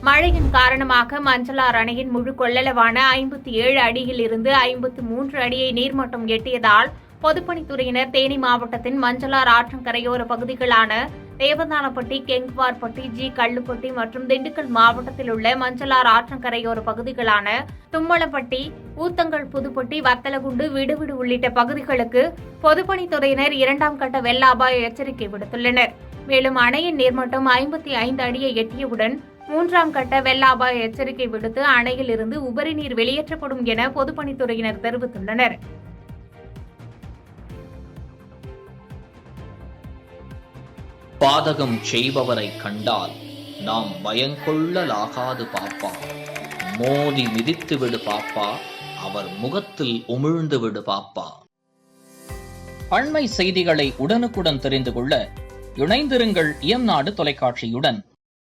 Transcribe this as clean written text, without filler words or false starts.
மழையின் காரணமாக மஞ்சளார் அணையின் முழு கொள்ளளவான 57 அடியில் இருந்து 53 அடியை நீர்மட்டம் எட்டியதால் பொதுப்பணித்துறையினர் தேனி மாவட்டத்தின் மஞ்சளார் ஆற்றங்கரையோர பகுதிகளான தேவதானப்பட்டி, கெங்குவார்பட்டி, ஜி கல்லுப்பட்டி மற்றும் திண்டுக்கல் மாவட்டத்தில் உள்ள மஞ்சளார் ஆற்றங்கரையோர பகுதிகளான தும்மளப்பட்டி, ஊத்தங்கல் புதுப்பட்டி, வத்தலகுண்டு, விடுவிடு உள்ளிட்ட பகுதிகளுக்கு பொதுப்பணித்துறையினர் 2ஆம் கட்ட வெள்ள அபாய எச்சரிக்கை விடுத்துள்ளனர். மேலும் அணையின் நீர்மட்டம் 55 அடியை எட்டியவுடன் 3ஆம் கட்ட வெள்ள அபாய எச்சரிக்கை விடுத்து அணையில் இருந்து உபரி நீர் வெளியேற்றப்படும் என பொதுப்பணித்துறையினர் தெரிவித்துள்ளனர். பாதகம் செய்பவரை கண்டால் நாம் பயங்கொள்ளலாகாது பாப்பா, மோதி மிதித்து விடு பாப்பா, அவர் முகத்தில் உமிழ்ந்து விடு பாப்பா. அண்மை செய்திகளை உடனுக்குடன் தெரிந்து கொள்ள இணைந்திருங்கள் இயம்நாடு தொலைக்காட்சியுடன்.